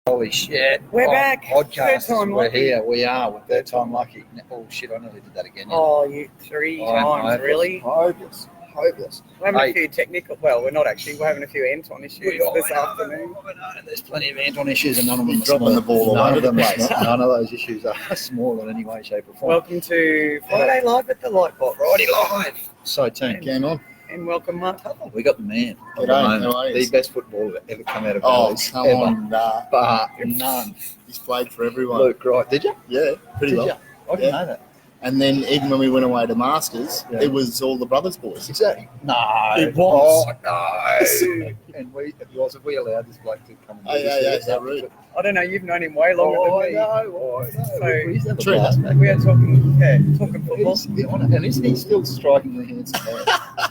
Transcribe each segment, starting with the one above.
Holy shit. We're back. Podcast. Third time We're lucky. here. We are. With Third time lucky. Oh, shit. I nearly did that again. Oh, you three times, really? Hopeless. We're having a few technical... Well, we're not actually. We're having a few Anton issues this afternoon. There's plenty of Anton issues and none of them are dropping the ball all over the place. None of those issues are small in any way, shape or form. Welcome to Friday Live at the Lightbox. Friday Live. So, team. Game on. And welcome, Mark Cuthel. We got the man. G'day, how are you? The best footballer to ever come out of Oh, Valleys. come ever. on. But none. He's played for everyone. Luke, right. Did you? Yeah, pretty Did well. you? I didn't know that. And then even when we went away to Masters, Yeah. it was all the brothers boys. Exactly. No. It was. Oh, no. And we allowed this bloke to come and Oh, yeah, yeah, so rude. I don't know, you've known him way longer than me. So, he's never True. passed back. We are talking football. And isn't he still strikingly handsome?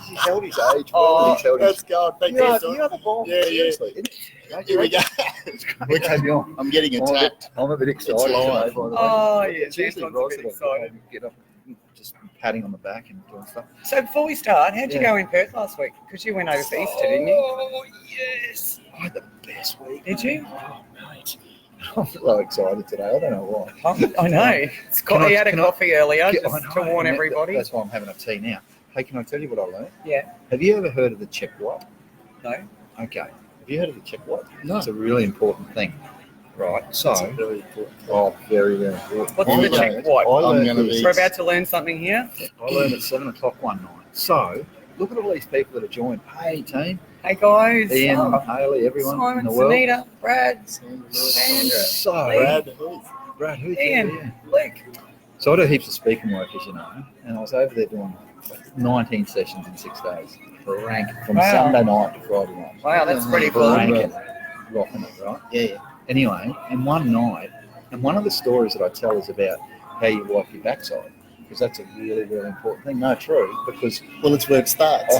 He's held his age. Oh, he's held his Let's go. Thank You you, are son. the ball. Yeah, yeah. Seriously. Here we go. We came on. I'm getting attacked. I'm a bit excited It's today, live. by the way. Oh, yeah, It's usually Anton's a Ross bit that excited. get up, just patting on the back and doing stuff. So before we start, how'd you Yeah. go in Perth last week? Because you went over to Easter, didn't you? Oh, yes. I had the best week. Did you? Oh, mate. I'm so excited today. I don't know why. I know. He had a coffee earlier just I to know, warn and everybody. That's why I'm having a tea now. Hey, can I tell you what I learned? Yeah. Have you ever heard of the check white? No. Okay. Have you heard of the check white? No. It's a really important thing. Right. So, That's really important. very, very important. What's Oh, the yeah. check white? I I'm learned gonna this. be- We're about to learn something here. I learned at 7 o'clock one night. So, look at all these people that have joined. Hey, team. Hey guys. Ian, Oh, Haley, everyone Simon, in the world. Sunita, Brad, So, Brad Huth. Brad, who's Ian, there? Luke. So I do heaps of speaking work, as you know, and I was over there doing 19 sessions in 6 days. Rank from Wow. Sunday night to Friday night. Wow, that's pretty cool. Ranking, rocking it, right? Yeah. Anyway, and one night, and one of the stories that I tell is about how you wipe your backside, because that's a really, really important thing. No, true, because Well, it's where it starts.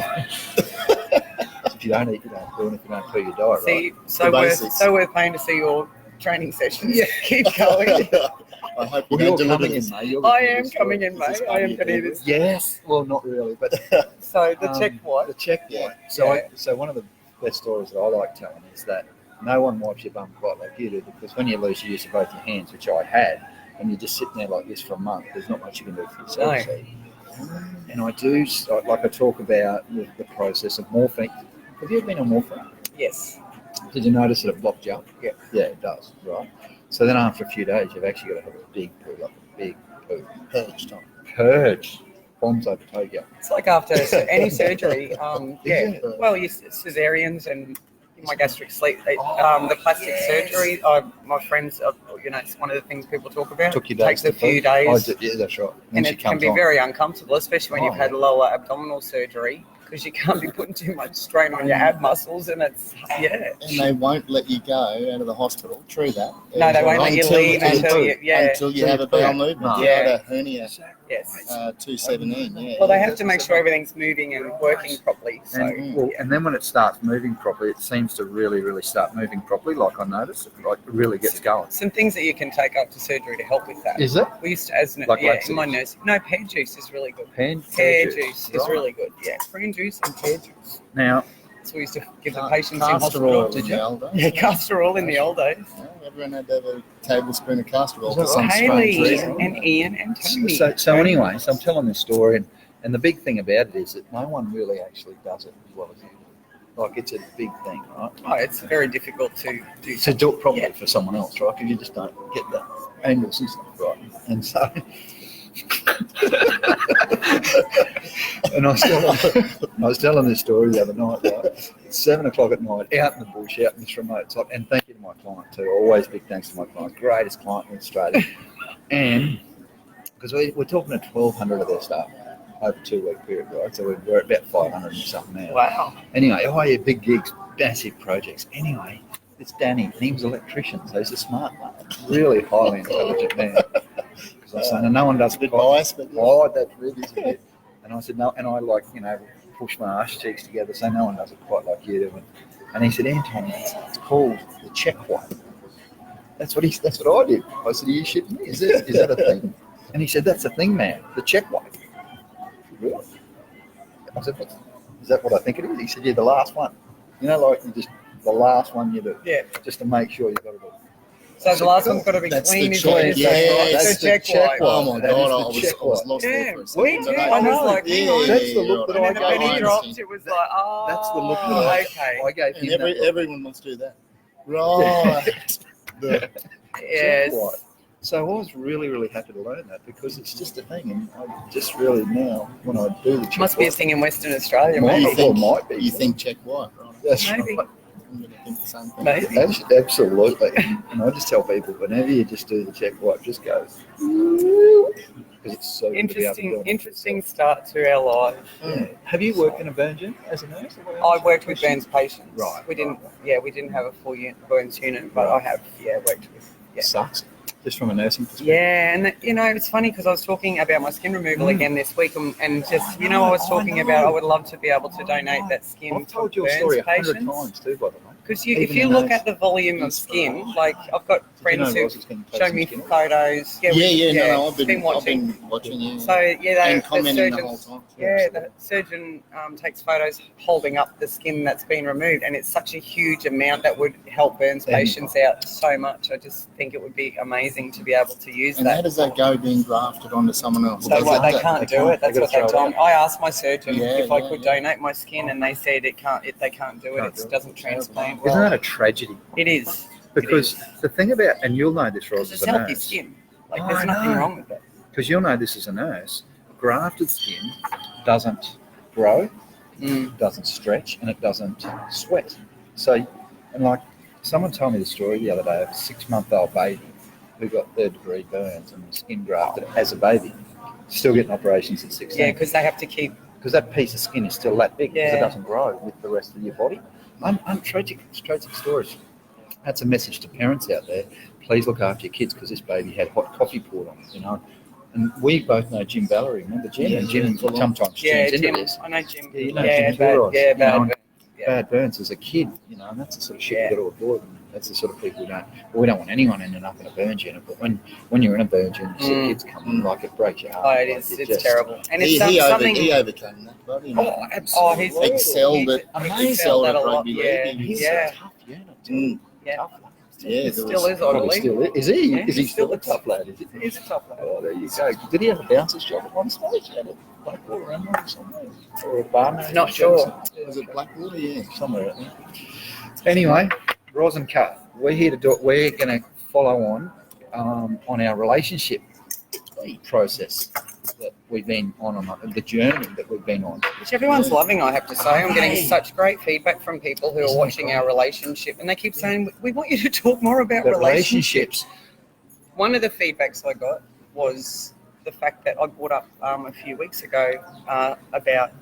if you don't eat, you don't do, and if you don't poo, you die, right? See, The basics. so we're paying to see your training sessions. Yeah. Keep going. I hope you Well, don't you're deliver coming in, this. mate. You're I looking at am this coming story. in, mate. I am going to do this. Yes. Well, not really, but So the check white. The check Yeah. white. So, Yeah. so one of the best stories that I like telling is that no one wipes your bum quite like you do, because when you lose the use of both your hands, which I had, and you're just sitting there like this for a month, there's not much you can do for yourself. No. See? And I do, like I talk about the process of morphine. Have you ever been on morphine? Yes. Did you notice that it blocked you up? Yeah. Yeah, it does, right? So then after a few days, you've actually got to have a big poo, like a big poo. Purge time. Purge. Bombs over Tokyo. It's like after any surgery. Yeah. Is it? Well, you cesareans and my gastric sleeve. Oh, The plastic yes. surgery. My friends, it's one of the things people talk about. Took you Takes days a to few poo? Oh, days. yeah, that's right. And Then it she can comes be on. very uncomfortable, especially when you've Oh, had lower abdominal surgery, because you can't be putting too much strain on your ab muscles, and it's And they won't let you go out of the hospital. True that. No, they won't let you leave until you Until you have a bowel movement. No. You had a hernia, yes. 217. Yeah. Well, they have to make sure everything's moving and working properly. So And then when it starts moving properly, it seems to really, really start moving properly. Like I noticed, it like really gets going. some things that you can take after surgery to help with that. Is it? We used to, as Like in my nurse. No, pear juice is really good. Pear juice is Right. really good. Yeah, green juice and pear juice. Now, That's what we used to give the patients in Castor hospital. oil Did in you? the old days. Yeah, castor oil in the old days. Yeah, everyone had to have a tablespoon of castor oil Is that for some right? strange Haley reason. and Ian and Tony. so anyway, so I'm telling this story, and the big thing about it is that no one really actually does it as well as you do. Like, it's a big thing, right? Oh, it's very difficult to do. To do it properly Yeah. for someone else, right? Because you just don't get the angles and stuff right. And so, and I was telling this story the other night, right? It's 7 o'clock at night, out in the bush, out in this remote spot. And thank you to my client too. Always big thanks to my client. Greatest client in Australia. And because we're talking to 1,200 of their staff over a 2-week period, right? So we're about 500 and something now. Wow. Anyway, yeah, big gigs, massive projects. Anyway, it's Danny, and he was an electrician, so he's a smart man, really highly intelligent man. Because I was saying, no one does A bit quite- biased, but yeah. Oh, that's really a bit. And I said, no, and I push my arse cheeks together, so no one does it quite like you do. And he said, Anton, it's called the check white. That's what I did. I said, are you shitting me? Is that a thing? And he said, that's the thing, man, the check white. Really? I said, is that what I think it is? He said, yeah, the last one. You know, like the last one you do. Yeah. Just to make sure you've got it all. So the last one's got to be That's clean. the Is what check. you're saying, right? Yes, It's a check wipe. Oh my That God, is the I check was wipe. lost there for a Yeah, second. yeah, I was like, hang on. That's the look that And I then the gave penny him. dropped. It was like, oh, That's the look that okay. I gave And him. that look. everyone must do that. Right. The- Yes. Check wipe. So I was really, really happy to learn that because it's just a thing, and I just really now when I do the check Must be a wipe, thing in Western Australia, Might maybe. be. Well, might be. You think check white, right? That's Maybe. right. I'm going to think the same thing. Maybe. Absolutely. And I just tell people whenever you just do the check wipe, just go because it's so good to be able to do Interesting start to our life. Yeah. Have you worked in a burn gym as a nurse? I worked with burns patients. Right. We didn't have a full burns unit, but I have, worked with. Yeah. Sucks. Just from a nursing perspective. Yeah, and it's funny because I was talking about my skin removal again this week, and just I was talking about I would love to be able to donate that skin I've to told your burns story 100 patients. times too, by the way. Because if Even you in look those- at the volume of skin, like I've got friends who Roz is going to take show some me skin off? photos. No, I've been been watching. watching you. So and the commenting the surgeons, whole time. the surgeon takes photos holding up the skin that's been removed, and it's such a huge amount that would help burns patients out so much. I just think it would be amazing to be able to use And that. how does that go being grafted onto someone else? So Does they that- can't do it. That's They what gotta they throw it told me. I asked my surgeon if I could yeah. donate my skin, and they said they can't do it. Can't It do it. doesn't transplant. Isn't that a tragedy? It is. Because the thing about, and you'll know this, Roz, Because as it's a healthy nurse, skin. Like Oh, there's I nothing know. wrong with that. because you'll know this as a nurse, grafted skin doesn't grow, doesn't stretch, and it doesn't sweat. So, and like someone told me the story the other day of a 6-month-old baby who got third-degree burns and was skin grafted as a baby, still getting operations at 16. Yeah, because they have to keep. Because that piece of skin is still that big because Yeah. it doesn't grow with the rest of your body. Tragic stories. That's a message to parents out there. Please look after your kids because this baby had hot coffee poured on it, And we both know Jim Valerie. Remember Jim? Yeah, and Jim yeah, full sometimes Yeah, tunes into Jim. this. I know Jim. Yeah, you know yeah, Jim bad, Ros, yeah, you bad. know, Yeah. Bad burns as a kid, and that's the sort of shit Yeah. we've got to avoid. And that's the sort of people we don't want anyone ending up in a burn unit. But when you're in a burn unit, you see kids coming, like it breaks your heart. Oh, it Like, is. it It's just- terrible. And it's he something. overcame that, buddy. Oh, absolutely. He's excelled at Amazing. excelled at That a lot, rugby yeah. league. He's Yeah. a tough unit. Mm. Yeah. Tough lad. Yeah, It there still was- is, I Probably believe. still is he? Yeah, Is he he's still still a tough lad? Is he? He's a tough lad. Oh, there you go. Did he have a bouncer's job at one stage? At a Blackwater Emerald or somewhere? Or a barman? Not sure. Was it Blackwater? Yeah. Somewhere out there. Anyway, Ros and Cuth, we're here to do. We're going to follow on our relationship process that we've been on the journey that we've been on. Which everyone's loving, I have to say. I'm getting Hey. such great feedback from people who are watching our relationship, and they keep saying, we want you to talk more about The relationships. One of the feedbacks I got was the fact that I brought up a few weeks ago about,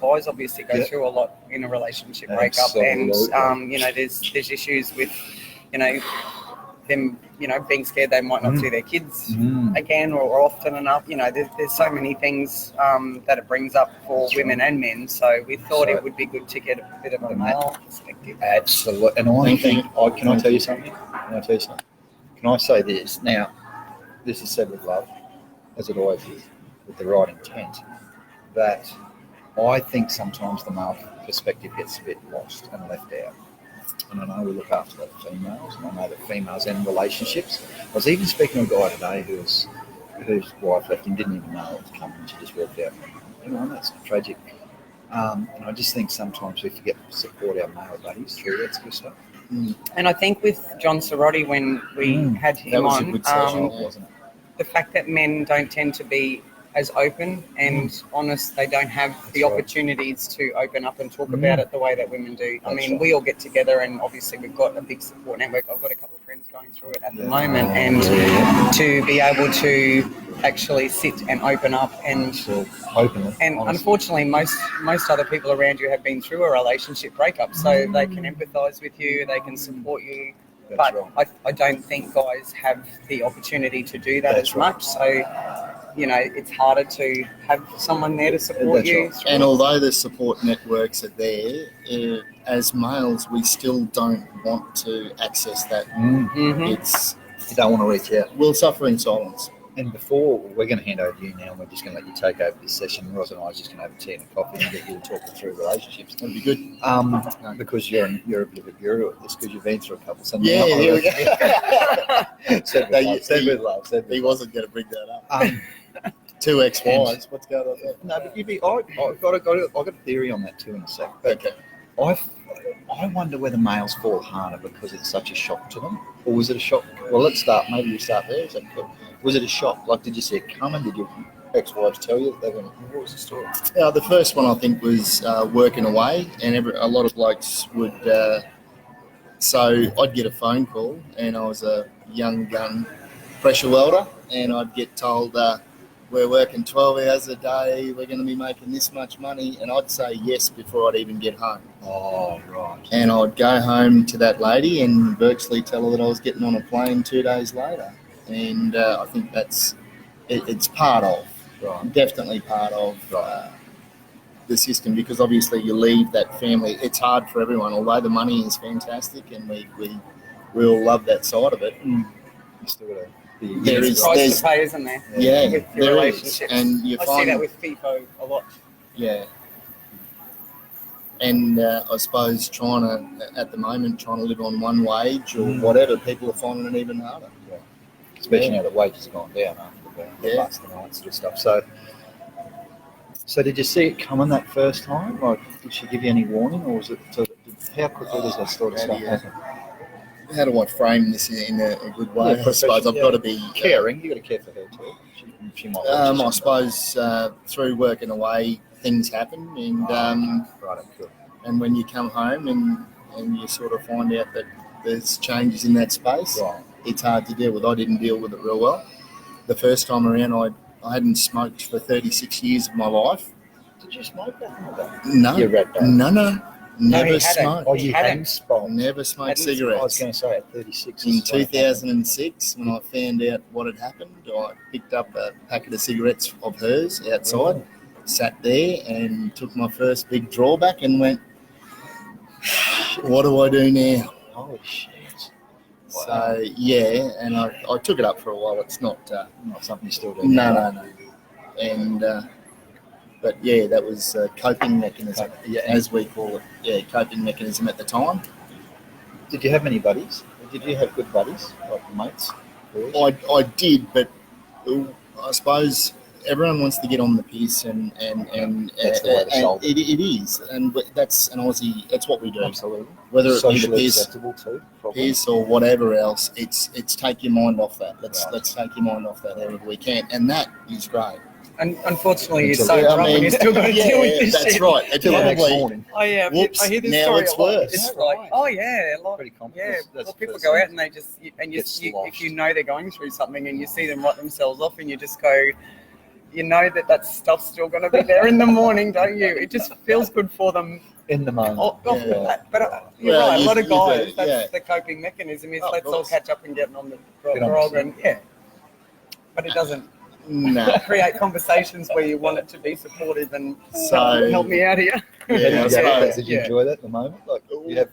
guys obviously go Yeah. through a lot in a relationship breakup, and there's issues with, them, being scared they might not see their kids again or often enough. There's so many things that it brings up for women and men. So we thought it would be good to get a bit of the male perspective. Absolutely. And I think, can I tell you something? Can I say this? Now, this is said with love, as it always is, with the right intent, that I think sometimes the male perspective gets a bit lost and left out. And I know we look after the females, and I know that females and relationships. I was even speaking to a guy today whose wife left him, didn't even know it was coming, she just walked out. That's tragic. And I just think sometimes we forget to support our male buddies through that sort of stuff. And I think with John Sorotti, when we had That him was a on, good session, Wasn't it? the fact that men don't tend to be as open and honest, they don't have the right. opportunities to open up and talk about it the way that women do. That's right. We all get together, and obviously we've got a big support network. I've got a couple of friends going through it at the moment, and to be able to actually sit and open up and Openly. and honestly. unfortunately, most other people around you have been through a relationship breakup, so they can empathise with you, they can support you. That's But right. I don't think guys have the opportunity to do that That's as right. much. So, it's harder to have someone there to support That's you. right. And although the support networks are there, as males, we still don't want to access that. Mhm. It's You don't want to reach out. we'll suffer in silence. And before, we're going to hand over to you now, and we're just going to let you take over this session. Ros and I are just going to have a tea and a coffee and get you to talk through relationships. That'd be good. Because you're a bit of a guru at this, because you've been through a couple. So Yeah, here we go. Said with love. He wasn't going to bring that up. 2 ex-wives. What's going on there? No, but I've got a theory on that too in a sec. But Okay. I wonder whether males fall harder because it's such a shock to them, or was it a shock? Well, let's start. Maybe we start there. Is that good? Was it a shock? Like, did you see it coming? Did your ex-wives tell you that they were? What was the story? The first one I think was working away, and a lot of blokes would. So I'd get a phone call, and I was a young gun pressure welder, and I'd get told, we're working 12 hours a day, we're going to be making this much money, and I'd say yes before I'd even get home. Oh, right. And I'd go home to that lady and virtually tell her that I was getting on a plane 2 days later. And I think it's part of, definitely part of the system, because obviously you leave that family. It's hard for everyone, although the money is fantastic and we all love that side of it. You still got to be. There's price to pay, isn't there? Yeah, with your relationships. And you I find see that with FIFO a lot. Yeah. And I suppose at the moment, trying to live on one wage or whatever, people are finding it even harder. Yeah. Especially now that wages have gone down after the bust and all that sort of stuff. So did you see it coming that first time? Like, did she give you any warning, or was it? How quickly does that sort of stuff happen? How do I frame this in a good way? I suppose I've got to be caring. You got to care for her too. She might. I suppose through working away, things happen, and cool. And when you come home and you sort of find out that there's changes in that space, it's hard to deal with. I didn't deal with it real well. The first time around, I hadn't smoked for 36 years of my life. Did you smoke that? No. You read that? No. Never smoked. Oh, you hadn't smoked? Never smoked cigarettes. I was going to say at 36. In 2006, when I found out what had happened, I picked up a packet of cigarettes of hers outside, sat there and took my first big drawback and went, what do I do now? Holy shit. Wow. So, yeah, and I took it up for a while. It's not something you still do. No. And, but yeah, that was a coping mechanism, as we call it. Yeah, coping mechanism at the time. Did you have many buddies? Did you have good buddies, like mates? I did, but I suppose everyone wants to get on the piss, and that's the way to solve it. It is, and that's an Aussie. That's what we do. Absolutely. Whether it be the piss or whatever else, it's take your mind off that. Let's take your mind off that wherever we can, and that is great. And unfortunately, you're so drunk and you still got to deal with this that's shit. right. Until the next morning. Oh yeah, Whoops, I hear this now story it's a lot. worse. It's like, oh yeah, a lot. Pretty common. Yeah, That's people first go thing. out and they just, if you know they're going through something and you see them write themselves off and you just go, you know that stuff's still going to be there in the morning, don't you? It just feels good for them. In the moment. But you're right, a lot of guys, that's the coping mechanism is let's all catch up and get on the grog and but it doesn't. No. Create conversations where you want it to be supportive and help me out here. Did you enjoy that at the moment? Like, you have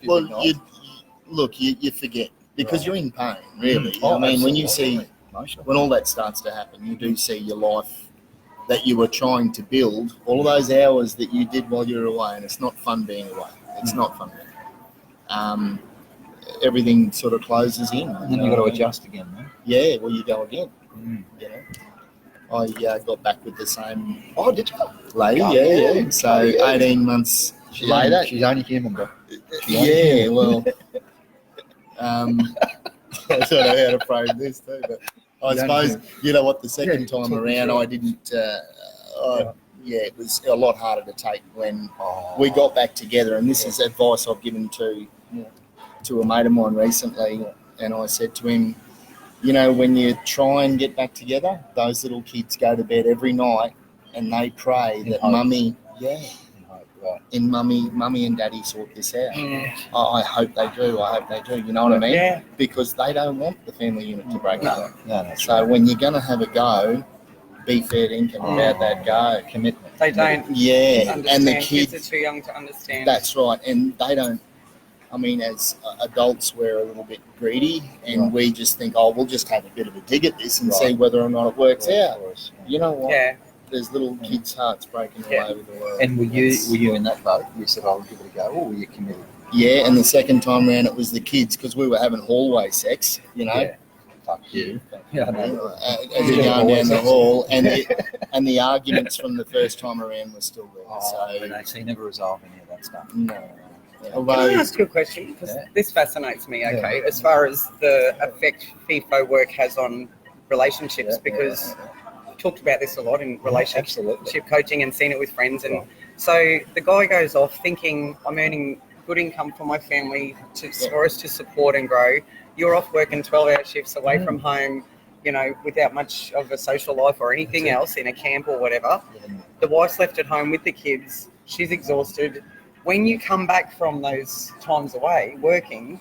you forget because you're in pain, really. Oh, I mean, when you absolutely. see, when all that starts to happen, you do see your life that you were trying to build, all of those hours that you did while you were away, and it's not fun being away. It's not fun. Everything sort of closes in. And then you've got to adjust again, man. Yeah, well, you go again. You know? I got back with the same Did you? lady, yeah. So 18 months later. She's only human, bro. Well, I don't know how to frame this too, but I suppose, you know what, the second time around I didn't, it was a lot harder to take when we got back together, and this is advice I've given to a mate of mine recently, and I said to him, you know, when you try and get back together, those little kids go to bed every night and they pray that mummy and daddy sort this out. I hope they do. You know what I mean? Yeah. Because they don't want the family unit to break up. No, so when you're going to have a go, be fair dinkum about that go. They don't understand. And the kids are too young to understand. That's right. And they don't I mean, as adults, we're a little bit greedy, and we just think, oh, we'll just have a bit of a dig at this and see whether or not it works out. You know what? Yeah. There's little kids' hearts breaking all over the world. And were you in that boat? You said, I'll give it a go, or were you committed? Yeah, and the second time around, it was the kids, because we were having hallway sex, you know. Yeah. Fuck you. Yeah, I know. As you're going down the hall, and the arguments from the first time around were still there. So you never resolve any of that stuff. No. Can I ask you a question? Because this fascinates me, as far as the effect FIFO work has on relationships, because I've talked about this a lot in relationship coaching and seen it with friends. And so the guy goes off thinking, I'm earning good income for my family for us to support and grow. You're off working 12-hour shifts away from home, you know, without much of a social life or anything else in a camp or whatever. The wife's left at home with the kids. She's exhausted. When you come back from those times away working,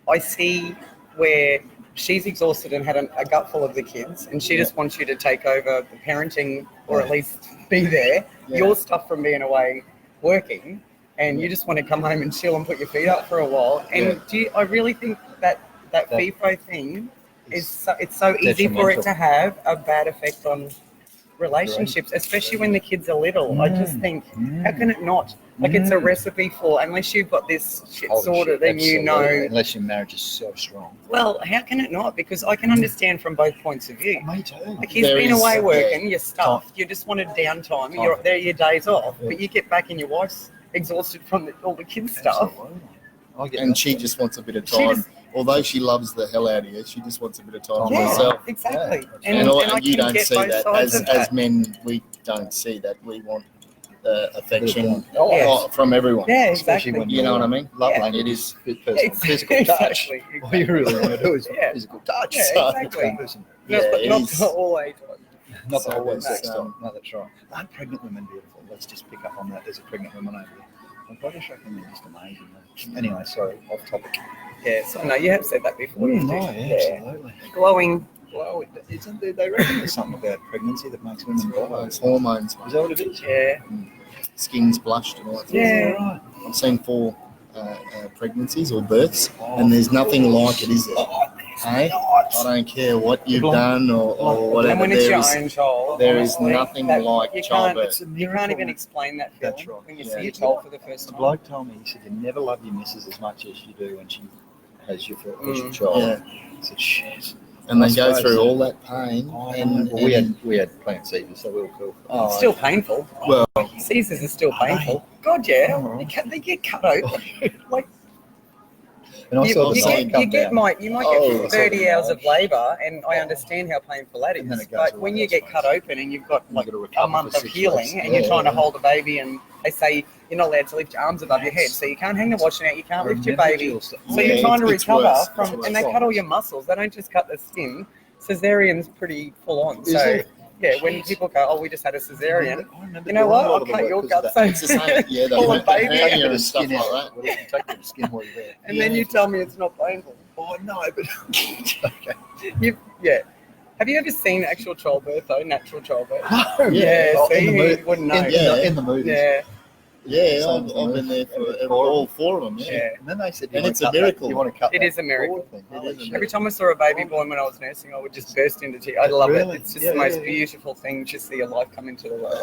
I see where she's exhausted and had a gut full of the kids, and she just wants you to take over the parenting or at least be there. Your stuff from being away working, and you just want to come home and chill and put your feet up for a while. And I really think that FIFO thing it's so easy for it to have a bad effect on relationships, especially when the kids are little. I just think, how can it not? Like, it's a recipe for, unless you've got this shit sorted, then you know. Unless your marriage is so strong. Well, how can it not? Because I can understand from both points of view. Me too. Like, he's been away working, you're stuffed, you just wanted downtime, you're there your days off, but you get back and your wife's exhausted from all the kids' stuff. And she just wants a bit of time. Although she loves the hell out of you, she just wants a bit of time for herself. Exactly. And you don't see that. As men, we don't see that. We want affection from everyone. Yeah, exactly. When you know what I mean? Love language is physical touch. All you really want to do is physical touch. Yeah, exactly. Not always. Not the whole sex time. No, that's right. Aren't pregnant women beautiful? Let's just pick up on that. There's a pregnant woman over there. I'm probably shocking they're just amazing. Anyway, sorry, off topic. Yeah, so no, you have said that before. Absolutely. Glowing. Isn't there, they reckon there's something about pregnancy that makes women glow? It's hormones. Is that what it is? Yeah. Skin's blushed and all that. Yeah. Right. I've seen 4 pregnancies or births, and there's nothing like it, is there? Hey? I don't care what you've done or whatever. And when it's your own child, there is nothing like childbirth. You can't even explain that feeling. That's right. When you see your child for the first The time. bloke told me, he said, you never love your missus as much as you do when she has your child. Yeah. I said, shit. And they go through all that pain. We had plant seizures, so we were cool. It's still painful. Well, Caesars is still painful. God, yeah. They get cut open. Like, And I saw the sign come down. You might get 30 hours of labour, and I understand how painful that And then is. it goes But away, when you I get suppose. cut open and you've got like gotta recover a month for of 6 healing, weeks. and you're trying to hold a baby, and they say you're not allowed to lift your arms above your head, so you can't hang the washing out, you can't lift your baby. So you're trying to it's recover worse. from, and they cut all your muscles. They don't just cut the skin. Caesarean's pretty full on. Is So it? yeah, when people go, oh, we just had a caesarean. I remember You know doing what? a lot I'll of the cut work your because of guts. that. it's the same. Yeah, they Full of have baby. hernia and stuff like that. Well, you take the skin while you're there. And then you tell me it's not painful. Oh, no, but... okay. Have you ever seen actual childbirth though? Natural childbirth? No. Yeah, Oh, see, in the you wouldn't know. In the movies. Yeah. Yeah, I've been there for all 4 of them. Yeah. And then they said, And it's a miracle. You want to cut It is a miracle. It Every time I saw a baby born when I was nursing, I would just burst into tears. I love Really? it. It's just the most beautiful thing to see a life come into the world.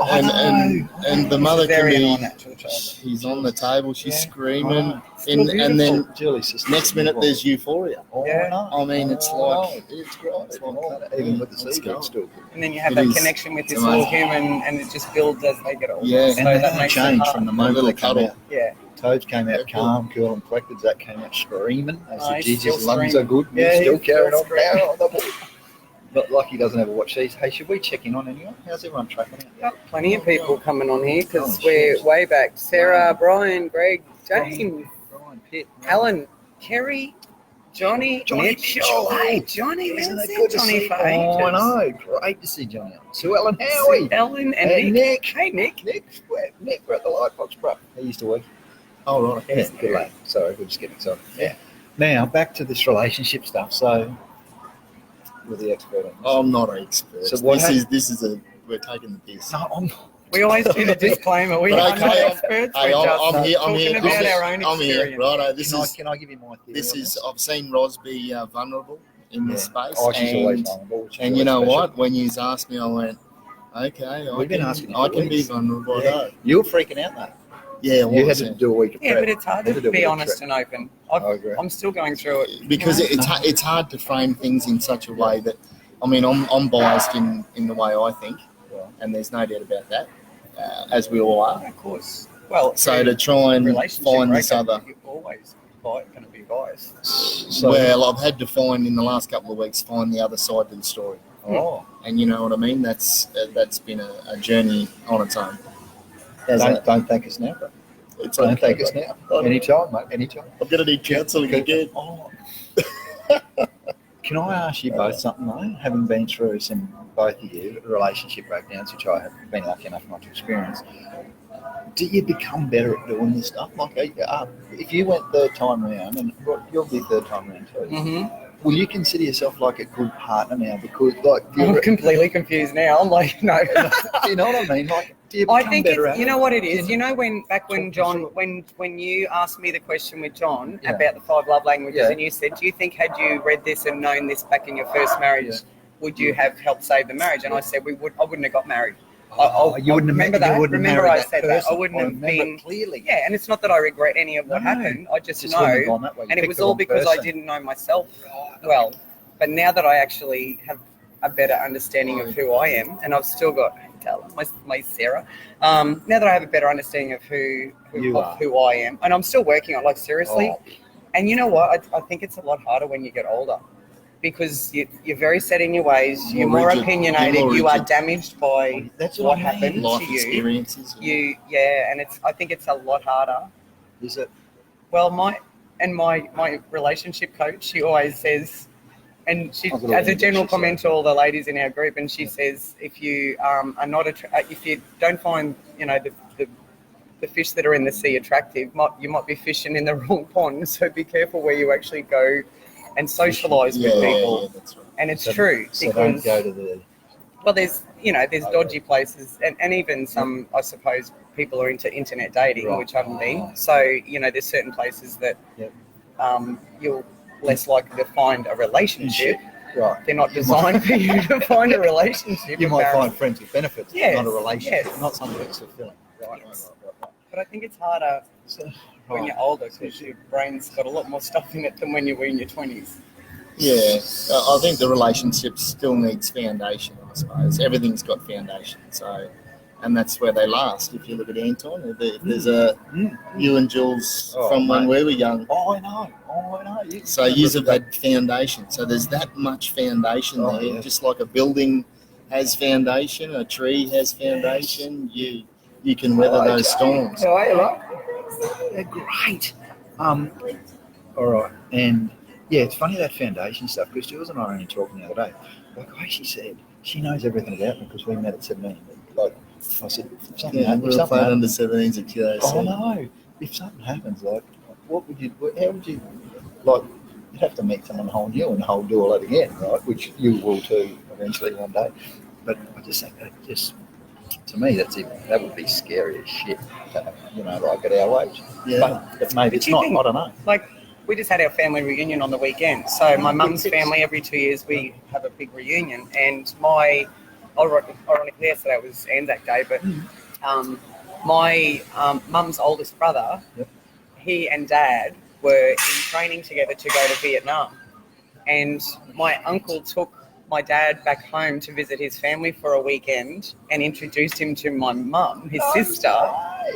And the mother can Cesarean or be. natural childbirth. He's on the table. She's screaming, Still and then Julie's sister. next minute there's euphoria. Yeah. I mean, it's like it's great. It's like even with the seagull, it's still good. And then you have It that is. connection with this It's little amazing. human, and it just builds as they get older. Yeah. So And that that makes it changed hard. from the A moment little they came cuddle. out. Yeah. Toads came out Very calm, cool, and collected. Zach came out screaming. They said, he's geez, still his lungs screaming. are good. Yeah, He's still he's carrying still on screaming. down on the ball. But like he doesn't ever watch these. Hey, should we check in on anyone? How's everyone tracking out? Got plenty of people coming on here because Oh, we're shit. way back. Sarah, Brian, Greg, James, Brian Pitt. Alan, Kerry, Johnny, Johnny Nick, Mitchell. Hey, Johnny, we Isn't haven't it seen good to Johnny see? for Oh, I ages. know. Great to see Johnny. Sue Ellen Howie. Ellen and And Nick. Nick. Hey, Nick. Nick, we're at the Lightbox, bro. He used to work. Oh, right. Yeah, good lad. Sorry, we're just getting excited. Yeah. Now, back to this relationship stuff. So, you're the expert on this. I'm not an expert. So what this is we're taking the piss. No, I'm not. We always do the disclaimer. We are not experts. Hey, We're just I'm here. talking about our own I'm here. experience. Right. Can I give you my theory? This on is. I've seen Ros be vulnerable in this space. Oh, she's always vulnerable. And you know what? When you asked me, I went, okay, I can be vulnerable. Yeah. You were freaking out, mate. Yeah, you had to do a week of prep. Yeah, but it's hard to be honest and open. I'm still going through it. Because it's hard to frame things in such a way that, I mean, I'm biased in the way I think, and there's no doubt about that, as we all are. Of course. Well, so to try and find this other... You're always going to be biased. So, well, I've had to find, in the last couple of weeks, find the other side to the story. Oh. And you know what I mean? That's been a journey on its own. Don't thank us now, bro. Don't thank us now. Anytime, mate. Anytime. I'm going to need counselling again. Oh. Can I ask you both something, though? Having been through both of you, relationship breakdowns, which I have been lucky enough not to experience, do you become better at doing this stuff? Like, if you went third time around, and you'll be third time around too, will you consider yourself like a good partner now? Because, like, I'm completely confused now. I'm like, no. Do you know what I mean? Like, I think you know what it is. You know when John, when you asked me the question with John about the 5 love languages, and you said, "Do you think had you read this and known this back in your first marriage, would you have helped save the marriage?" And I said, I wouldn't have got married. You wouldn't remember that. Remember I said that. I wouldn't have been clearly. Yeah, and it's not that I regret any of what happened. I just know, and it was all because I didn't know myself well. But now that I actually have a better understanding of who I am, and I've still got my Sarah. Now that I have a better understanding of who I am, and I'm still working on, like, seriously. And you know what? I think it's a lot harder when you get older, because you're very set in your ways. You're more opinionated. You are damaged by what happened life to you. Experiences. And I think it's a lot harder. Is it? Well, my relationship coach, she always says. And she, as a general comment to all the ladies in our group, and she says, if you are not if you don't find the fish that are in the sea attractive, you might be fishing in the wrong pond. So be careful where you actually go and socialise with people. Yeah, that's right. And it's true, so don't go to the. Well, there's dodgy places, and even some, I suppose, people are into internet dating, which I haven't been. So there's certain places that you'll less likely to find a relationship. Right. They're not designed for you to find a relationship. You might find friends with benefits, not a relationship, not something that's fulfilling. Right. But I think it's harder when you're older, because your brain's got a lot more stuff in it than when you were in your 20s. Yeah, I think the relationship still needs foundation, I suppose. Everything's got foundation, and that's where they last. If you look at Anton, there's you and Jules from when we were young. Oh, I know. So you have had foundation. So there's that much foundation there. Yeah. Just like a building has foundation, a tree has foundation. You can weather those storms. How are you, like? They're great. All right, and yeah, it's funny that foundation stuff, because Jules and I were only talking the other day. Like she said, she knows everything about me because we met at 17. Like I said, if something happens, we were playing under 17s at QAC. Oh no! If something happens, like, how would you, like, you'd have to meet someone whole new and do all that again, right? Which you will too eventually one day. But I just think that to me, that would be scary as shit. Like at our age. Yeah. But maybe it's not. I don't know. Like, we just had our family reunion on the weekend. So my mum's family, every 2 years we have a big reunion, and ironically yesterday was Anzac Day, but my mum's oldest brother, he and Dad were in training together to go to Vietnam, and my uncle took my dad back home to visit his family for a weekend and introduced him to my mum, his sister.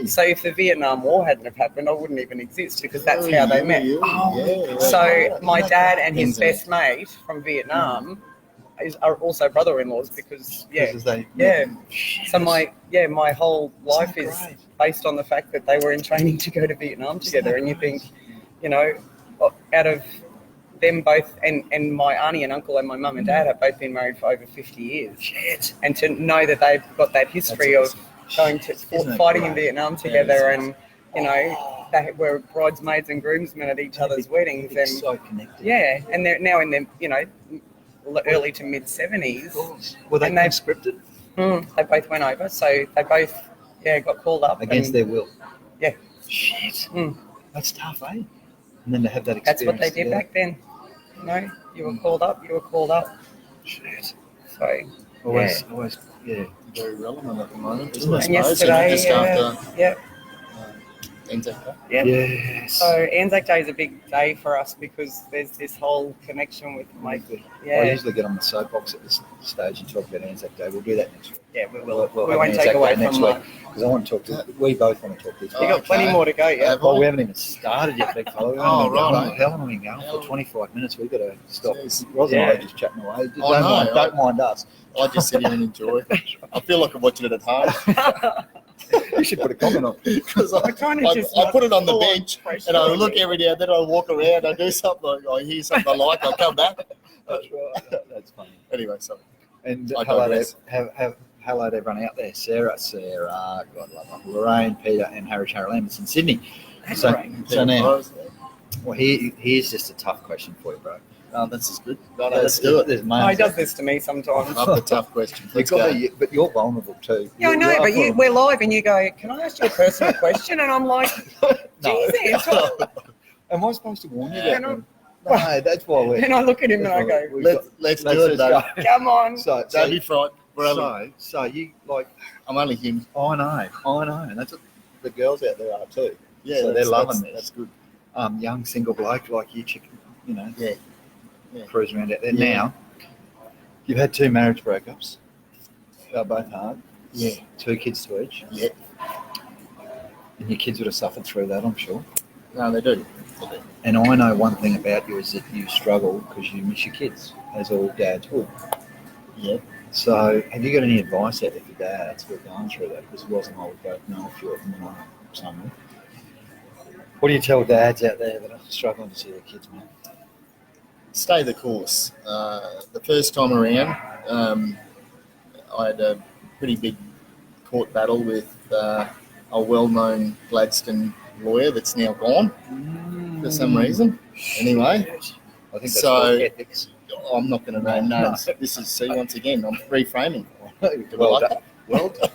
So if the Vietnam War hadn't have happened, I wouldn't even exist, because that's how they met. So my dad and his best mate from Vietnam are also brother-in-laws, because So my whole life is based on the fact that they were in training to go to Vietnam together. And you think, out of them both, and my auntie and uncle and my mum and dad have both been married for over 50 years. Shit. And to know that they've got that history of going to fighting in Vietnam together, and they were bridesmaids and groomsmen at each other's weddings, and so connected. Yeah, and they're now in their early to mid 70s. Were they conscripted? They both went over, so they both got called up against their will. Yeah. Shit. That's tough, eh? And then to have that experience. That's what they did together. back then. You were called up. Shit. So Always, Very relevant at the moment, isn't it? And yesterday, just after Anzac Day. Yes. So Anzac Day is a big day for us because there's this whole connection with my. I usually get on the soapbox at this stage and talk about Anzac Day. We'll do that next week. Yeah, we We'll won't Anzac take away Day from next week because I want to talk to. We both want to talk to. You got plenty more to go. Yeah. Well, we haven't even started yet, big fella. Oh, right. How long have we been going for? 25 minutes. We've got to stop. Jeez. Ros and I are just chatting away. Don't mind us. I just sit here and enjoy. I feel like I'm watching it at home. You should put a comment on Because I put it on the bench and I look every day, then I walk around, I do something, I hear something I like, I come back. That's right. That's funny. Anyway, sorry. And I hello digress. hello to everyone out there. Sarah, God love her. Lorraine, Peter, and Harry Lamberts in Sydney. So now, well, here's just a tough question for you, bro. Oh, this is good. Let's do it. He does this to me sometimes. Love the tough questions. Let's go. But you're vulnerable too. Yeah, I know, but we're live and you go, can I ask you a personal question? And I'm like, No. geez, Anton. Am I supposed to warn you Yeah. that? No, that's why we're. And I look at him and I go, Let's do it, though. come on. Don't be frightened. So you like? I'm only human. I know, and that's what the girls out there are too. Yeah, so they're loving this. That's good. Young single bloke like you, chicken, Yeah. cruise around out there. Yeah. Now, you've had 2 marriage breakups. They're both hard. Yeah. 2 kids to each. Yeah. And your kids would have suffered through that, I'm sure. No, they do. And I know one thing about you is that you struggle because you miss your kids, as all dads would. Yeah. So, have you got any advice out there for dads who are going through that? Because Ros and I would both know a few of them somewhere. What do you tell dads out there that are struggling to see their kids, man? Stay the course. The first time around, I had a pretty big court battle with a well-known Gladstone lawyer that's now gone for some reason. Anyway, I think that's So- called ethics. I'm not going to name names. This is, once again, I'm reframing. Well done. Well done.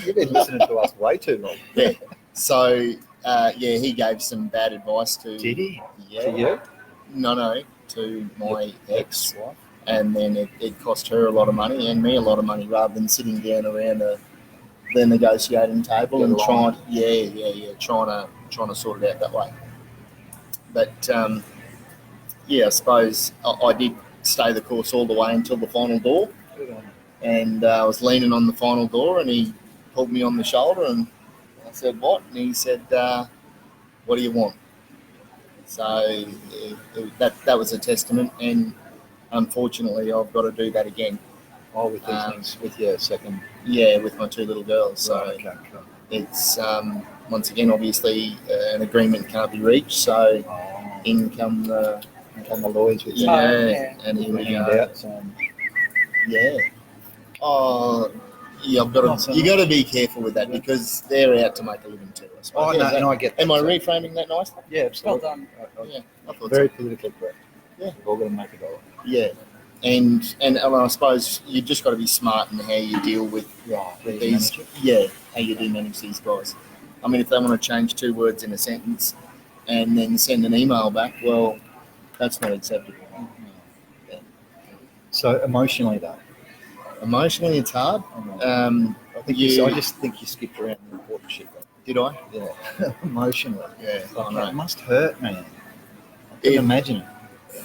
You've been listening to us way too long. Yeah. So, he gave some bad advice to... Did he? Yeah. To you? No, to my ex. Ex-wife? And then it cost her a lot of money and me a lot of money rather than sitting down around the negotiating table and trying to sort it out that way. But I suppose I did stay the course all the way until the final door, Good on you. and I was leaning on the final door, and he pulled me on the shoulder, and I said, "What?" And he said, "What do you want?" So that was a testament, and unfortunately, I've got to do that again. Oh, with these things, with your second. Yeah, with my 2 little girls. So Okay, cool. it's once again, obviously, an agreement can't be reached. So in come the lawyers with and here we go. Yeah. Oh, yeah. You got to be careful with that because they're out to make a living too. I suppose. And I get that. Am I reframing that nicely? Yeah, absolutely. Well done. Yeah, I thought Very so. politically correct. Yeah. We've all got to make a dollar. Yeah. And I suppose you just got to be smart in how you deal with these. Yeah, how you do manage these guys. I mean, if they want to change 2 words in a sentence and then send an email back, well, that's not acceptable. Yeah. So emotionally, though, Emotionally, it's hard. I just think you skipped around the important shit. Though. Did I? Yeah. Emotionally. Yeah. Like, I it know. must hurt, man. I can imagine it.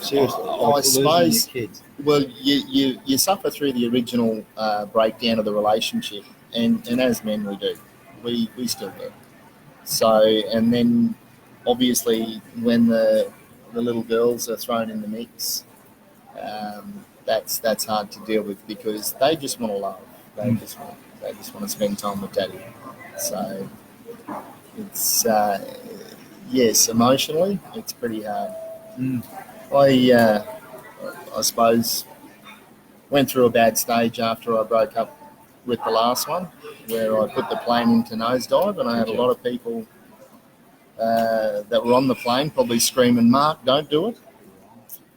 Seriously. I losing suppose. your kids. Well, you suffer through the original breakdown of the relationship, and as men we do, we still do. So, and then obviously when the little girls are thrown in the mix, that's hard to deal with because they just want to love. They just want to spend time with daddy. So it's yes, emotionally it's pretty hard. I suppose went through a bad stage after I broke up with the last one, where I put the plane into nosedive, and I had a lot of people that were on the plane probably screaming, "Mark, don't do it."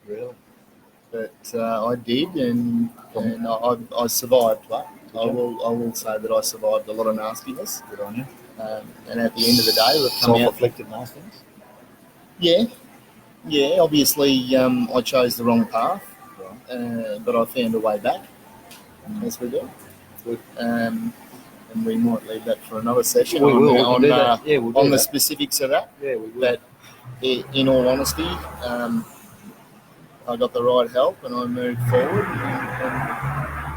Really? but I did, and I survived. But I will say that I survived a lot of nastiness. Good on you. And at the end of the day, we've come out. Self-inflicted nastiness? Yeah. Obviously, I chose the wrong path, Right. but I found a way back, as we do. Good. And we might leave that for another session. We will. On We'll do the that. specifics of that. Yeah, we will. But in all honesty, I got the right help and I moved forward.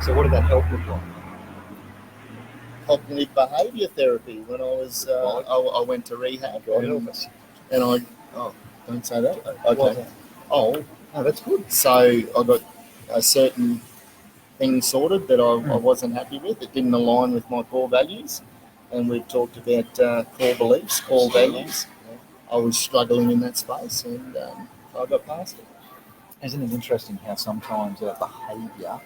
So what did that help look like? Cognitive behaviour therapy. When I was, I went to rehab. God help us. And don't say that. Why is Okay. that? Oh, No, that's good. so I got a certain thing sorted that I wasn't happy with. It didn't align with my core values. And we've talked about core beliefs, core values. I was struggling in that space, and I got past it. Isn't it interesting how sometimes our behaviour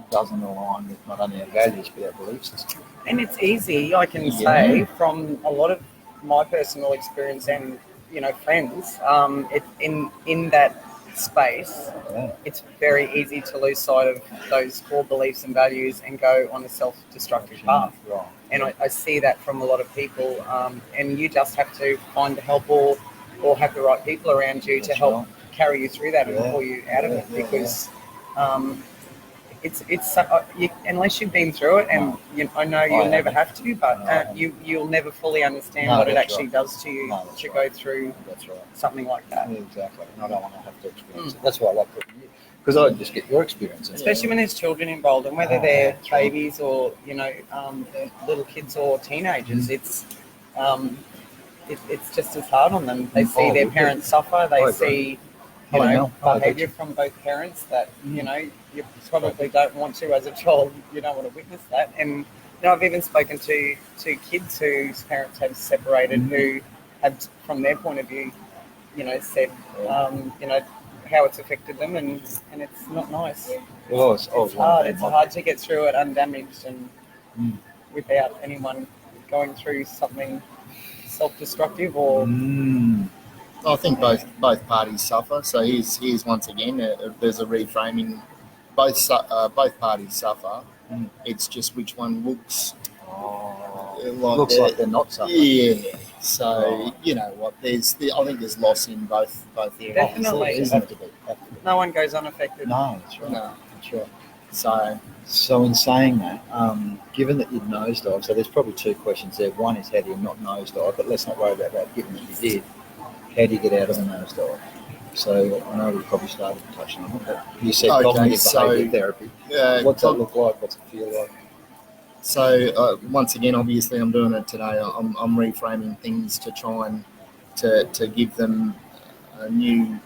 doesn't align with not only our values but our belief system? And it's easy, I can say, from a lot of my personal experience and friends. In that space, it's very easy to lose sight of those core beliefs and values and go on a self-destructive path. Right. And I see that from a lot of people. And you just have to find the help or have the right people around you to help carry you through that and pull you out of it, because it's unless you've been through it, and I know you'll never have to, but you'll never fully understand what it actually does to you to go through something like that. Yeah, exactly. And I don't want to have to experience it. That's why I like putting you, because I just get your experience. Especially when there's children involved, and whether they're babies or little kids or teenagers, it's just as hard on them. They see their parents suffer. They see behaviour from both parents that you probably don't want to as a child. You don't want to witness that. And I've even spoken to kids whose parents have separated, who have, from their point of view, said how it's affected them, and it's not nice. It's hard. It's hard to get through it undamaged and without anyone going through something self-destructive or. I think both parties suffer. So here's once again there's a reframing. Both parties suffer. It's just which one looks like they're not suffering. Yeah. So you know what? I think there's loss in both areas. Definitely. Have to be. No one goes unaffected. No, that's right. No. That's right. So So in saying that, given that you'd nosedive, so there's probably two questions there. One is how do you not nosedive, but let's not worry about that. Given that you did, how do you get out of a nosedive? So I know we probably started touching on it, but you said cognitive behaviour therapy. What's that look like? What's it feel like? So once again, obviously, I'm doing it today. I'm reframing things to try and to give them a new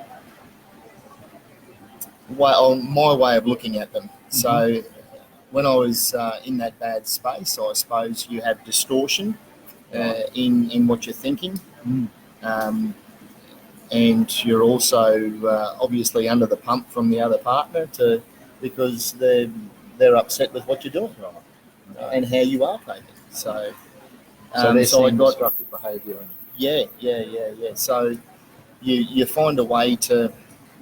way, or my way of looking at them. So when I was in that bad space, I suppose you have distortion in what you're thinking. And you're also obviously under the pump from the other partner because they're upset with what you're doing and how you are taking. So they're seeing destructive behaviour. Yeah. So you find a way to,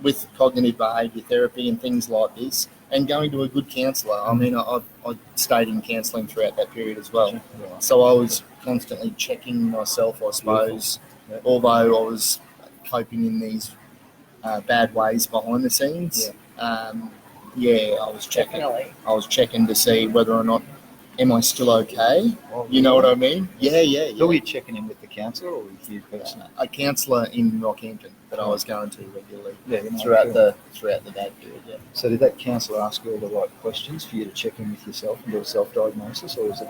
with cognitive behaviour therapy and things like this, and going to a good counsellor. I mean, I stayed in counselling throughout that period as well. So I was constantly checking myself, I suppose, although I was coping in these bad ways behind the scenes. I was checking. Definitely. I was checking to see whether or not am I still okay. You know what I mean? Yeah. Who were you checking in with, the counsellor or with you personally? A counsellor in Rockhampton that I was going to regularly throughout the bad period. Yeah. So did that counsellor ask you all the right questions for you to check in with yourself and do a self-diagnosis, or was it?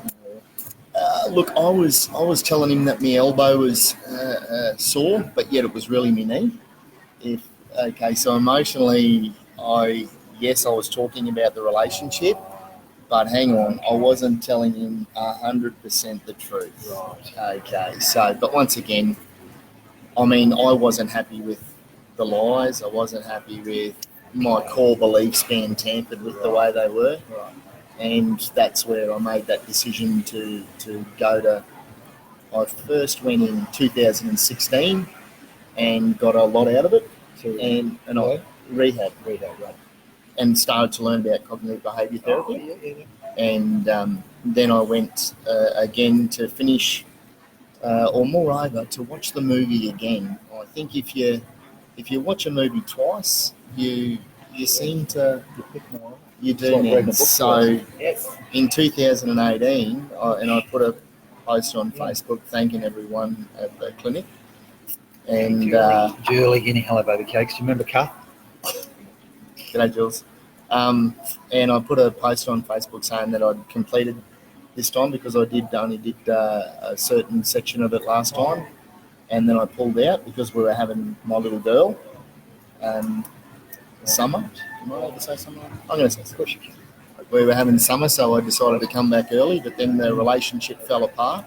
Look, I was telling him that my elbow was sore, but yet it was really my knee. So emotionally, I was talking about the relationship, but hang on, I wasn't telling him 100% the truth. Right. Okay. So, but once again, I mean, I wasn't happy with the lies. I wasn't happy with my core beliefs being tampered with the way they were. Right. And that's where I made that decision to go to. I first went in 2016 and got a lot out of it. rehab, Right. and started to learn about cognitive behaviour therapy. Oh, yeah. And then I went again to finish, or moreover, to watch the movie again. I think if you watch a movie twice, you seem to, You pick more. you It's do like reading a now. book So Yes. in 2018, and I put a post on Facebook thanking everyone at the clinic. And Julie, Guinea, hello, baby cakes. Do you remember Cuth? g'day, Jules. And I put a post on Facebook saying that I'd completed this time because I only did a certain section of it last time, and then I pulled out because we were having my little girl. Summer. Am I allowed to say summer? I'm going to say summer. We were having summer, so I decided to come back early, but then the relationship fell apart,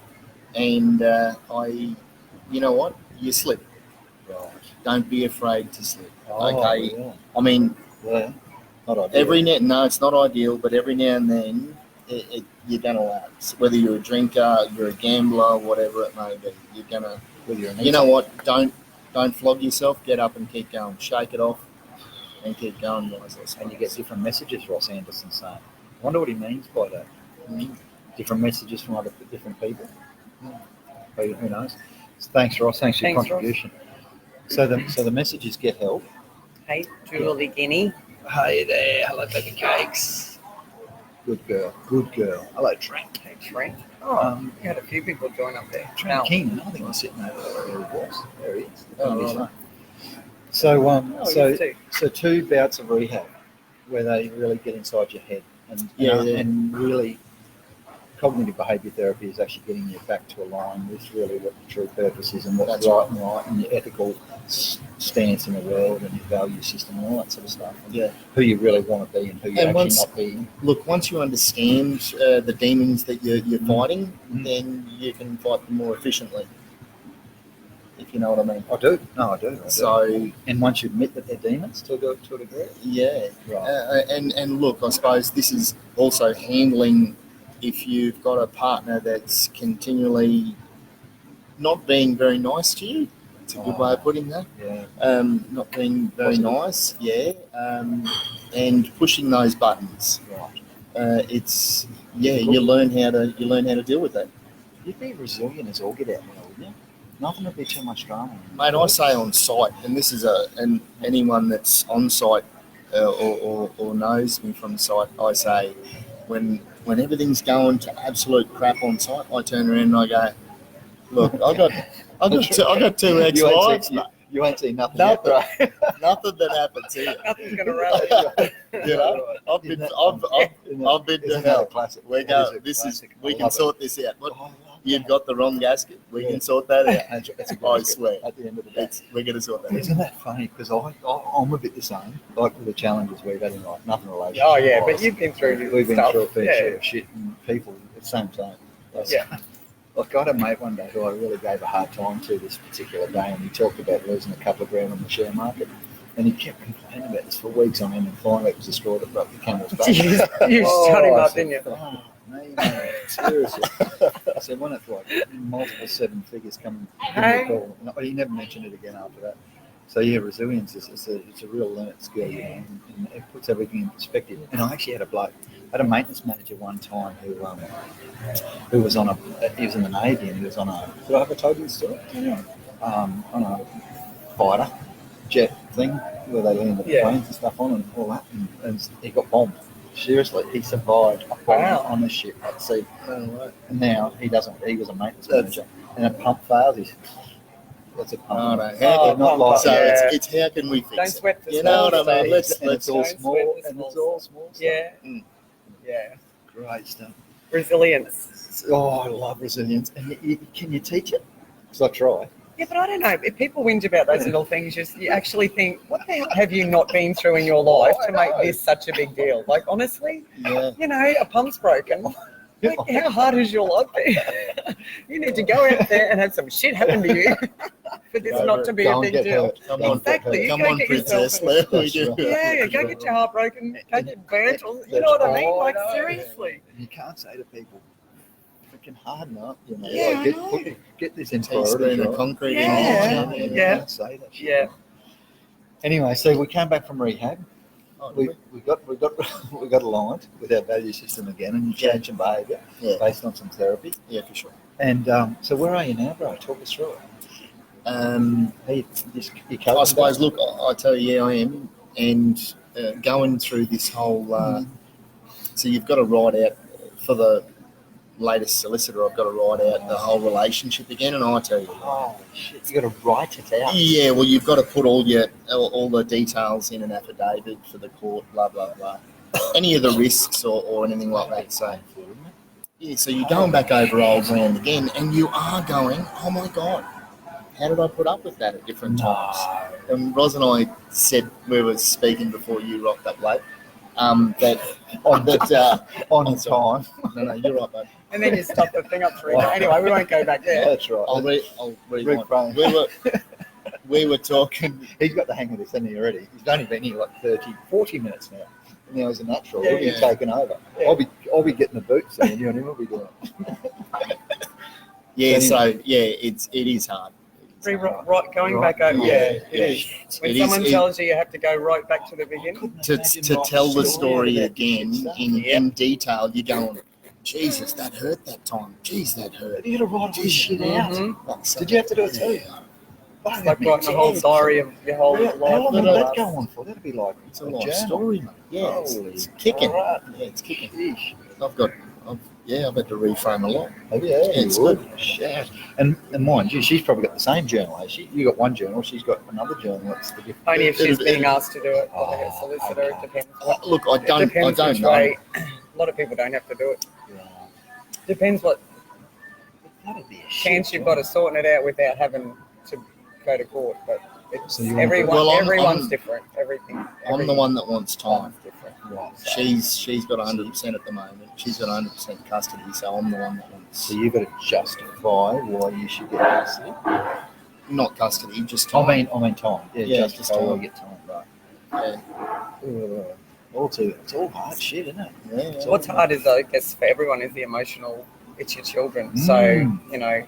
and you know what? You slip. Right. Don't be afraid to slip. Oh, Okay. Yeah. I mean, Yeah. Not ideal. no, it's not ideal, but every now and then you're gonna lapse. Whether you're a drinker, you're a gambler, whatever it may be, you're gonna. Whether you're an You know what? Don't flog yourself. Get up and keep going. Shake it off and keep going, guys. And you get different messages, Ross Anderson saying. I wonder what he means by that. Mm. Different messages from different people. Who knows? So thanks, Ross. Thanks for your Thanks, Ross. contribution. So the messages get help. Hey, Julie Guinea. Hey there. Hello, baby cakes. Good girl. Hello, Trent. Hey, Trent. Oh, you had a few people join up there. Trent Keenan. I think he's sitting over there. There he is. Oh, His right. name. So you too. so 2 bouts of rehab where they really get inside your head and and really cognitive behaviour therapy is actually getting you back to align with really what the true purpose is and what's right and your ethical stance in the world and your value system and all that sort of stuff. And who you really want to be and who you're actually not being. Look, once you understand the demons that you're fighting, then you can fight them more efficiently. If you know what I mean. I do. No, I do. So, and once you admit that they're demons to a degree. Yeah. Right. And look, I suppose this is also handling if you've got a partner that's continually not being very nice to you. It's a good way of putting that. Yeah. Not being very nice. Yeah. And pushing those buttons. Right. You learn how to deal with that. You'd be resilient as all get out now, wouldn't you? Nothing would be too much drama. Mate, I say on site, and this is and anyone that's on site or knows me from site, I say when everything's going to absolute crap on site, I turn around and I go, look, I got 2 ex-wives, mate. You ain't seen nothing yet, right? Nothing that happens here. Nothing's going to rally. You know, I've been to hell. Classic. We can sort this out. You've got the wrong gasket. We can sort that out. I swear. At the end of the day, we're going to sort that out. Isn't that funny? Because I'm a bit the same. Like with the challenges we've had in life, nothing related. Oh yeah, but you've been through. We've been stuff. through a fair share of shit and people. The same. Like I had a mate one day who I really gave a hard time to this particular day, and he talked about losing a couple of grand on the share market, and he kept complaining about this for weeks on end, and finally it was a straw that broke the camel's back. You shut him up, didn't you? Oh, man, seriously. I said, when it's like multiple 7 figures coming in the call, no, he never mentioned it again after that. So yeah, resilience is a real learned skill, you know, and it puts everything in perspective. And I actually had a maintenance manager one time who was he was in the Navy and he was on a, did I ever told you the story? Yeah. On a fighter jet thing where they land the planes and stuff on and all that, and he got bombed. Seriously, he survived a bomb on the ship at sea. And now he was a maintenance manager, and a pump fails. What's a pump? It's how can we fix it? Don't sweat the You know what I mean? It's all small stuff. Yeah. Great stuff. Resilience. Oh, I love resilience. And can you teach it? Because I try. Yeah, but I don't know. If people whinge about those little things, you actually think, what the hell have you not been through in your life to make this such a big deal? Like, honestly, you know, a pump's broken. Like, how hard has your life been? You need to go out there and have some shit happen to you for this not to be a big deal. Come on, princess. Yeah, go get your heart broken, go get burnt. You know what I mean? Like, seriously. You can't say to people, freaking harden up, you know. Yeah, get this in priority. The concrete Yeah. You can't say that shit. Yeah. Anyway, so we came back from rehab. Oh, We got aligned with our value system again, and you changed some behaviour based on some therapy. Yeah, for sure. And so where are you now, bro? Talk us through it. I suppose, look, I tell you, I am. And going through this whole... So you've got to write out, for the latest solicitor, I've got to write out the whole relationship again, and I tell you... Oh, shit. You got to write it out. Yeah, well, you've got to put all the details in an affidavit for the court, blah, blah, blah. Any of the risks or anything like that. So, yeah, so you're going back over old ground again, and you are going, oh, my God. How did I put up with that at different times? And Ros and I said, we were speaking before you rocked up late, that on time. No, you're right, mate. And then you stop the thing up through. Anyway, we won't go back there. That's right. I'll rewind. We were talking. He's got the hang of this, hasn't he, already? He's only been here like 30, 40 minutes now. And now he's a natural. He'll be taken over. Yeah. I'll be getting the boots, and you and him will be doing it. It is hard. Going back over. Yeah, it is. When someone tells you have to go right back to the beginning. To tell the story again in detail, you're going, Jesus, that hurt that time. Jeez, that hurt. You got to write all this shit out. Did you have to do it too? It's like writing a whole diary of your whole life. How long did that go on for? That'd be like it's a life story, mate. Yeah, it's kicking. Right. Yeah, it's kicking. I've had to reframe a lot. Oh, yeah, it's good. Shit. And mind you, she's probably got the same journal as you. You got one journal, she's got another journal. That's the difference. Only if she's being asked to do it by her solicitor. Okay. It depends. Look, I don't know. A lot of people don't have to do it. Yeah. Depends what That'd be a chance you've got of sorting it out without having to go to court. But it's, everyone's different. I'm the one that wants time. Different. Right. She's got 100% at the moment. She's got 100% custody, so I'm the one that wants. So you've got to justify why you should get custody. Not custody, just time. I mean time. Yeah, just time. Why you get time, right? Yeah. It's all hard shit, isn't it? Yeah. So what's hard is, I guess, for everyone is the emotional. It's your children, so I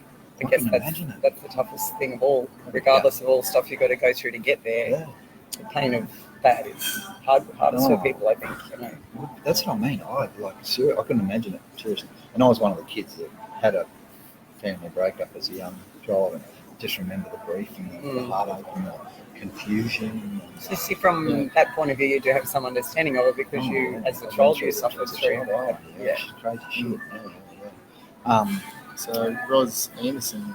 guess that's the toughest thing of all. Regardless of all stuff you've got to go through to get there, the pain of that is hardest for people, I think. That's what I mean. I couldn't imagine it, seriously. And I was one of the kids that had a family breakup as a young child, and I just remember the grief and the heartache and the confusion. So see, from that point of view, you do have some understanding of it because you, as a child, you suffered through it. Yeah, crazy shit. So Ros Anderson.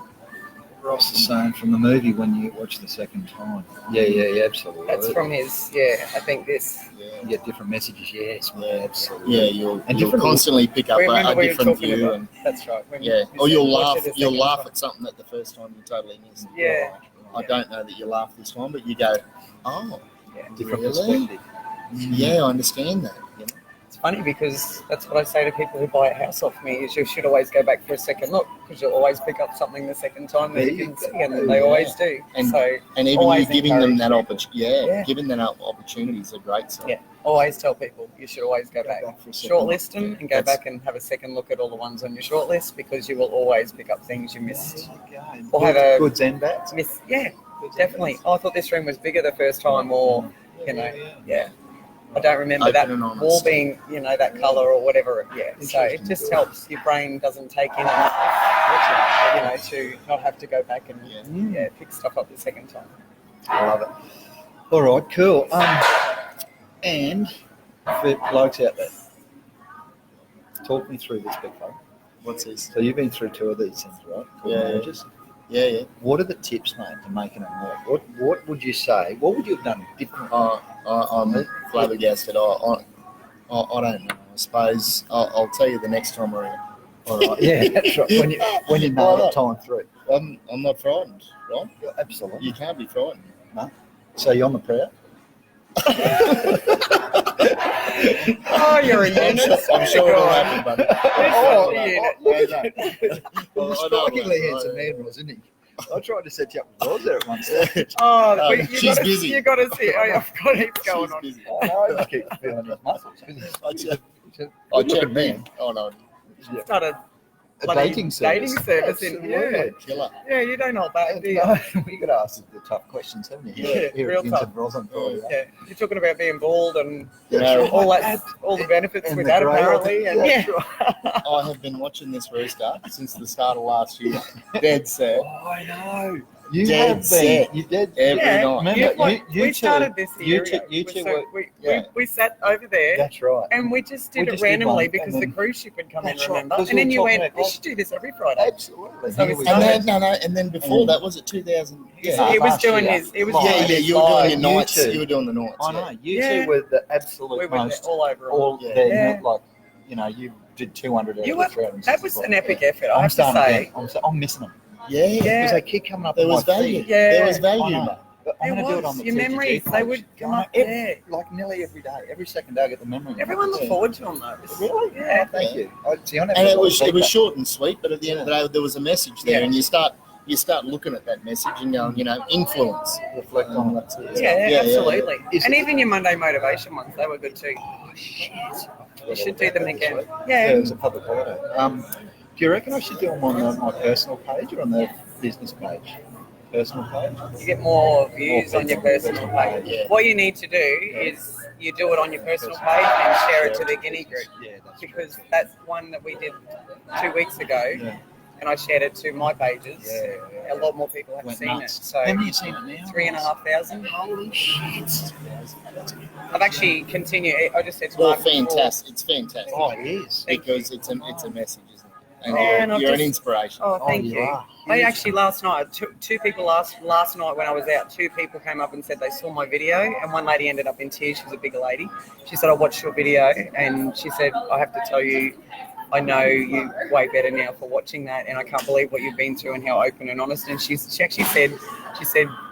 Ross is saying from the movie when you watch the second time. Yeah, absolutely. That's from his, I think this. You get different messages, yes, absolutely. Yeah, you'll constantly pick up a different view. That's right. Or you'll laugh at something that the first time you totally missed. Yeah. I don't know that you laugh this time, but you go, Different really? perspective. Yeah, I understand that. It's funny because that's what I say to people who buy a house off me is you should always go back for a second look because you'll always pick up something the second time that you can see, and they always do. And even you giving them that opportunity, giving them opportunity is a great sign. Yeah, always tell people you should always go back shortlist them and go back and have a second look at all the ones on your shortlist because you will always pick up things you missed. Or have a goods and bads. Definitely. I thought this room was bigger the first time, or I don't remember that wall being, that colour or whatever. Yeah, so it just helps. Your brain doesn't take in enough, to not have to go back and pick stuff up the second time. I love it. All right, cool. And for blokes out there, talk me through this big fella. What's this? So you've been through 2 of these things, right? Yeah. What are the tips, mate, to making it work? What would you say? What would you have done differently? I'm flabbergasted. I don't know. I suppose I'll tell you the next time around. All right. Yeah, that's right. When you know that time through. I'm not frightened, right? Absolutely. You can't be frightened. No. So you're on the proud? You're a unit. I'm sure it'll happen, buddy. Strikingly handsome man, wasn't he? I tried to set you up with Ros there at one stage. She's busy. You got to see. I've got heaps going on. Busy. I just keep feeling his muscles. Look at me. Oh no. Started dating service. Yeah. Killer. Yeah, you don't hold back, do you? No, we got asked the tough questions, haven't you? Yeah, Here real at Guins tough. Ros on Friday. Yeah, you're talking about being bald and Yeah. all the benefits And with the that grey, apparently. And that's I have been watching this restart since the start of last year. Dead set. Oh, I know. You Dead have been. set. You did. Every night. Remember, we two- started this year. You two so were. we sat over there. That's right. And we just did We it just did randomly one, because and the then- cruise ship had come in, That's right, remember? because And we then were you talking went, about- we should do this every Friday. Absolutely. So Here we we And go. then and then before that was it 2000? Yeah. He was last doing year. his. He was Live. doing Yeah, his you were doing live. your You nights. two. You were doing the nights. I know. You Yeah. two were the absolute We were most. all over. All Yeah. there, Yeah. like, you did 200 out You of were- the 360. that was an epic effort, I I'm have to starting say. again. I'm missing them. Yeah. Yeah. Because they keep coming up There on was my value. feed. Yeah. There was I value, know. mate. But I'm There going to do it was. on the Your TGG memories, page. they would come up every, there. like nearly every day. Every second day I get the memory. Everyone looked Yeah. forward to them though. Really? Yeah. Oh, thank you. See, I never And it got was feedback. short and sweet, but at the end of the day, there was a message there, Yeah. and you start looking at that message and going, influence. Reflect on that sort of stuff. Yeah, Yeah, absolutely. Is And it- even your Monday motivation ones, they were good too. Oh, shit. You should do them again. Yeah, Yeah. it was a public holiday. Do you reckon I should do them on my personal page or on the business page? Personal page? You get more views More on your people, personal personal page. page. What you need to do is you do it on your personal page and share it to the Guinea group, Yeah, that's because that's one that we did 2 weeks ago, Yeah. and I shared it to my pages. Yeah. A lot more people have Went seen nuts. it. So How many have you seen it now? 3,500. Holy shit. I've actually continued. I just said to Well, Mark before, fantastic. It's fantastic Oh, it is. because it's a message, isn't it? And Yeah, and I've you're an just- inspiration. Oh, thank you you. are. I actually last night, two people last night when I was out, 2 people came up and said they saw my video, and one lady ended up in tears. She's a bigger lady. She said, I watched your video, and she said, I have to tell you, I know you way better now for watching that, and I can't believe what you've been through and how open and honest. And she actually said,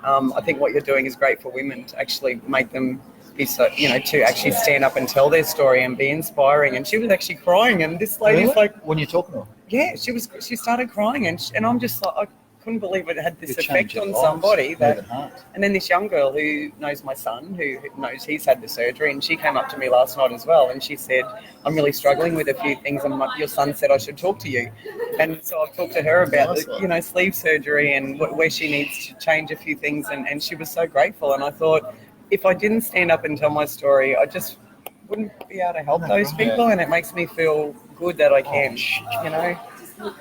I think what you're doing is great for women to actually make them be so, to actually stand up and tell their story and be inspiring. And she was actually crying, and this lady's Really? like, When you're talking to them? yeah, she started crying, and I'm just like, I couldn't believe it had this You're effect changing on lives, somebody. That, moving hearts. and then this young girl who knows my son, who knows he's had the surgery, and she came up to me last night as well, and she said, I'm really struggling with a few things, and your son said I should talk to you. And so I've talked to her about Nice one. sleeve surgery and where she needs to change a few things, and she was so grateful. And I thought, if I didn't stand up and tell my story, I just wouldn't be able to help those people, and it makes me feel good that I can,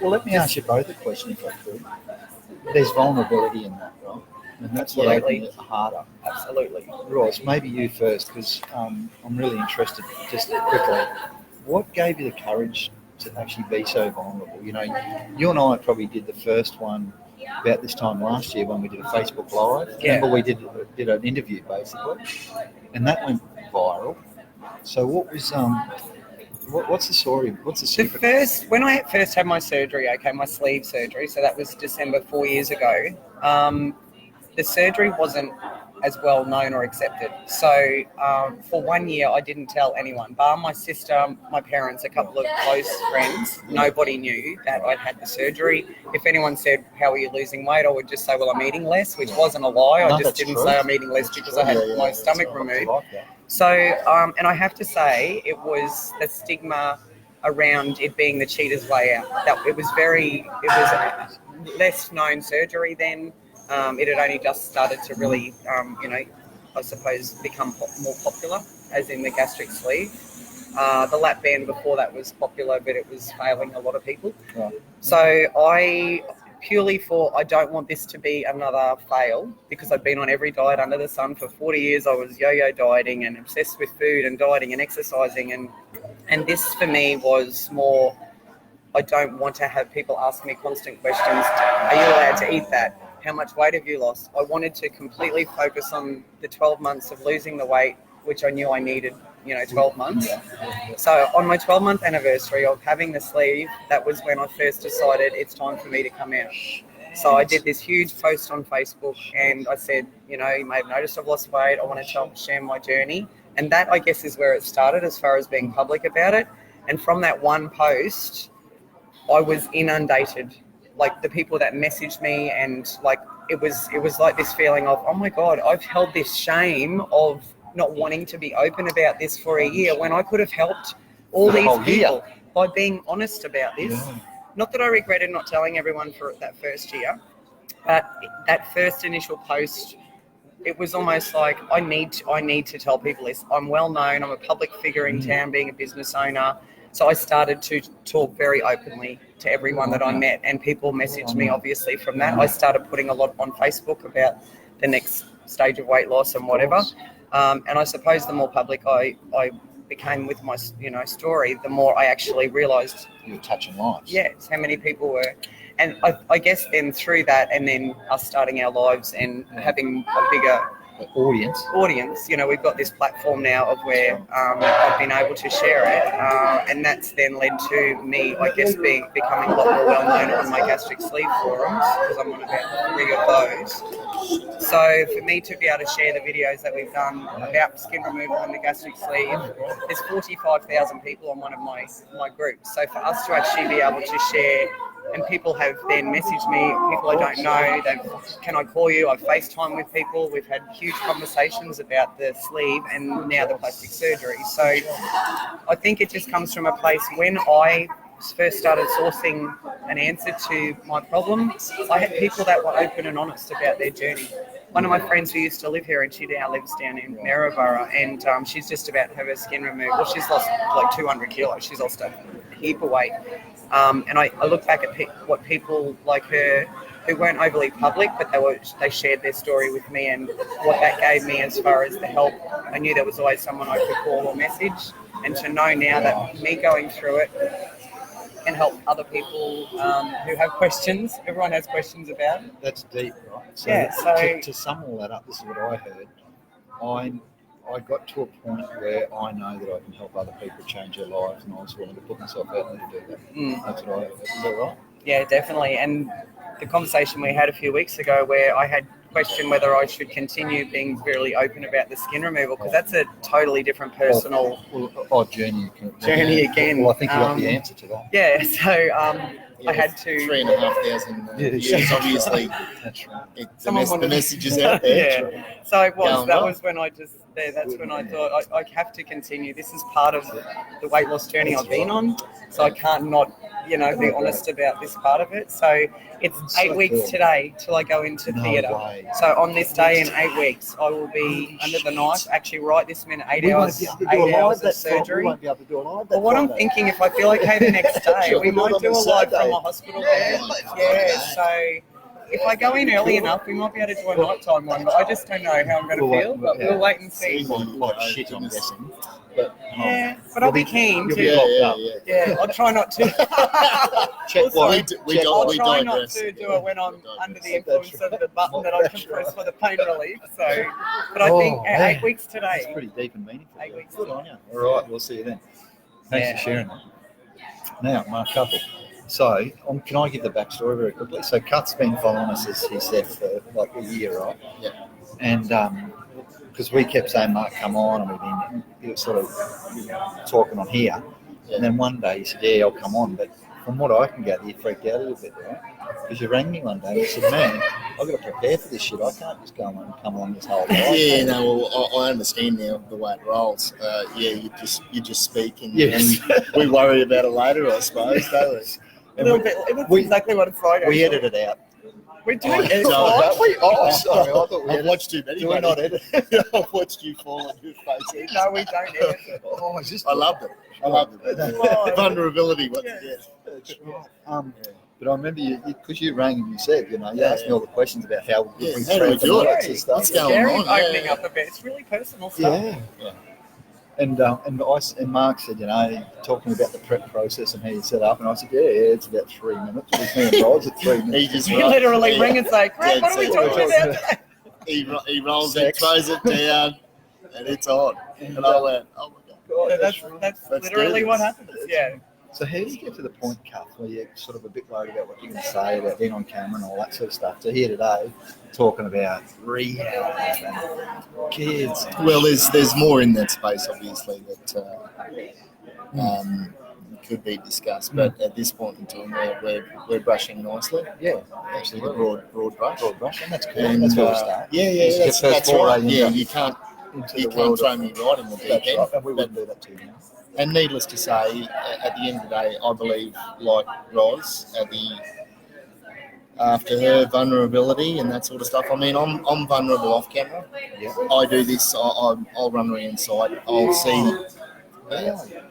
Well, let me ask you both a question if I could. There's vulnerability in that, right? And that's what Absolutely. makes it harder. Absolutely. Ross, maybe you first, because I'm really interested, just quickly. What gave you the courage to actually be so vulnerable? You and I probably did the first one about this time last year when we did a Facebook Live. Yeah. Remember we did an interview, basically, and that went viral. So what was what's the story? What's the secret? When I first had my surgery, my sleeve surgery, so that was December 4 years ago, the surgery wasn't as well known or accepted. So for 1 year, I didn't tell anyone, bar my sister, my parents, a couple of close friends. Nobody knew that I'd had the surgery. If anyone said, how are you losing weight? I would just say, well, I'm eating less, which wasn't a lie. No, I just that's didn't true. say I'm eating less because I had my stomach removed. Like that. So, and I have to say, it was the stigma around it being the cheater's way out. That it was a less known surgery then. It had only just started to really, I suppose, become more popular, as in the gastric sleeve. The lap band before that was popular, but it was failing a lot of people. Right. So I don't want this to be another fail, because I've been on every diet under the sun for 40 years. I was yo-yo dieting and obsessed with food and dieting and exercising. And this for me was more, I don't want to have people ask me constant questions. Are you allowed to eat that? How much weight have you lost? I wanted to completely focus on the 12 months of losing the weight, which I knew I needed, 12 months. So on my 12-month anniversary of having the sleeve, that was when I first decided it's time for me to come out. So I did this huge post on Facebook, and I said, you may have noticed I've lost weight. I want to share my journey. And that, I guess, is where it started as far as being public about it. And from that one post, I was inundated. Like, the people that messaged me, and like it was like this feeling of, oh my God, I've held this shame of not wanting to be open about this for a year, when I could have helped all The these whole year. people by being honest about this. not that I regretted not telling everyone for that first year, but that first initial post, it was almost like I need to tell people this. I'm well known. I'm a public figure in town, being a business owner. So I started to talk very openly to everyone that I met, and people messaged me obviously from that. I started putting a lot on Facebook about the next stage of weight loss and whatever. And I suppose the more public I became with my story, the more I actually realised you were touching lives. Yes, how many people were. And I guess then through that, and then us starting our lives and having a bigger audience, we've got this platform now of where I've been able to share it, and that's then led to me, I guess, becoming a lot more well known on my gastric sleeve forums, because I'm on about 3 of those. So for me to be able to share the videos that we've done about skin removal and the gastric sleeve, there's 45,000 people on one of my groups. So for us to actually be able to share, and people have then messaged me, people I don't know, can I call you? I've FaceTime with people. We've had huge conversations about the sleeve and now the plastic surgery. So I think it just comes from a place when I first started sourcing an answer to my problem, I had people that were open and honest about their journey. One of my friends who used to live here, and she now lives down in Maryborough, and she's just about to have her skin removed. Well, she's lost like 200 kilos. She's lost a heap of weight. And I look back at what people like her, who weren't overly public, but they shared their story with me, and what that gave me as far as the help. I knew there was always someone I could call or message, and to know now that me going through it can help other people who have questions. Everyone has questions about it. That's deep, right? So, to sum all that up, this is what I heard. I got to a point where I know that I can help other people change their lives, and I was willing to put myself out there to do that. That's what I heard. Is that right? Yeah, definitely. And the conversation we had a few weeks ago, where I had questioned whether I should continue being really open about the skin removal, because that's a totally different personal journey again. Well, I think you got the answer to that. Yeah, so I had to 3,500 views. Obviously, that's right. The message is out there. Yeah. So it was. That was when I just. That's when I thought I have to continue. This is part of the weight loss journey I've been on. So I can't not, be honest about this part of it. So it's 8 weeks today till I go into theatre. So on this day in 8 weeks, I will be under the knife. Actually, right this minute, 8 hours of surgery. We won't be able to do a live. Well, what I'm thinking, if I feel okay the next day, we might do a live from a hospital bed. Yeah. So if I go in early enough, we might be able to do a nighttime one. But I just don't know how I'm going to feel. But we'll wait and see. Like shit, I'm guessing. But I'll be keen to. Yeah, I'll try not to. I'll try not to do it when I'm under the influence of the button that I can press for the pain relief. So, but I think 8 weeks today. It's pretty deep and meaningful. 8 weeks. Good on you. All right, we'll see you then. Thanks for sharing that. Now, Mark Cuthel. So, can I give the backstory very quickly? So, Cut's been following us, as he said, for like a year, right? Yeah. And because we kept saying, Mark, come on, and we've been sort of talking on here. Yeah. And then one day he said, yeah, I'll come on. But from what I can gather, you freaked out a little bit, right? Because you rang me one day and you said, man, I've got to prepare for this shit. I can't just go and come along this whole life. Yeah, no, well, I understand now the way it rolls. You just speak and we worry about it later, I suppose, don't we? A little bit. It's exactly what it's like. We edit it out. We're doing it. Oh, sorry. I thought we I've watched too many. Do we not edit? I've watched you fall on your face. No, we don't edit. I loved it. Vulnerability. Once again. That's right. But I remember because you rang and you said, you asked me all the questions about how we do it. What's going on? Opening up a bit. It's really personal stuff. Yeah. And Mark said, talking about the prep process and how you set up, and I said, it's about 3 minutes. With me and Roz at 3 minutes. He literally ring and say, crap, what are we talking about? He rolls it, throws it down, and it's on. And I went, oh my God. That's literally what happens. Yeah. So how do you get to the point, Cuff, where you're sort of a bit worried about what you're going to say about being on camera and all that sort of stuff? So here today, talking about rehab and kids. Well, there's more in that space, obviously, that could be discussed. But at this point in time, we're brushing nicely. Yeah, absolutely. Broad brush. Broad brush, and that's cool. That's where we start. Yeah, that's right. Yeah, you can't throw me right in the deep end. And we wouldn't do that to you now. And needless to say, at the end of the day, I believe, like Ros, after her vulnerability and that sort of stuff. I mean, I'm vulnerable off camera. Yeah. I do this. I'll run around site. I'll see,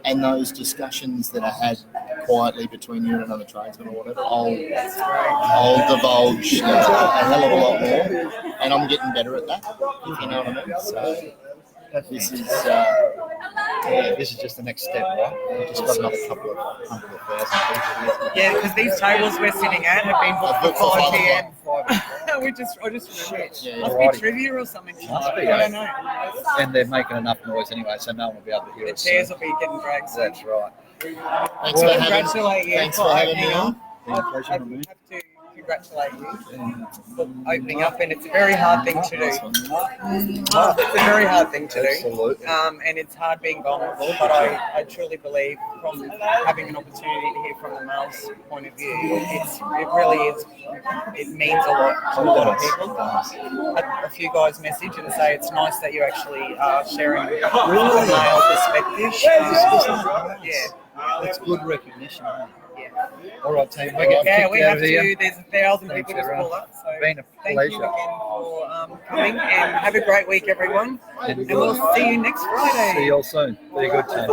and those discussions that I had quietly between you and another tradesman or whatever, I'll divulge a hell of a lot more, and I'm getting better at that. If you know what I mean. So this is. This is just the next step, right? We've just got another couple of thousand people. Yeah, because these tables we're sitting at have been booked for 5 p.m. I just remembered. Must be trivia or something. Must be, I don't know. And they're making enough noise anyway, so no one will be able to hear The us. chairs will be getting dragged. That's right. Thanks for having me on. I have to congratulate you for opening up, and it's a very hard thing to do. It's a very hard thing to do. Absolutely. And it's hard being vulnerable, but I truly believe from having an opportunity to hear from the male's point of view, it really is, it means a lot to a lot of people. A few guys message and say it's nice that you actually are sharing a male perspective. Yeah. That's good recognition. Yeah. All right, team. We're getting kicked we out have of here. to. There's 1,000 Thanks, people just everyone. pull up. So Been a thank pleasure. you again for coming, and have a great week, everyone. And we'll see you next Friday. See you all soon. Be good, team.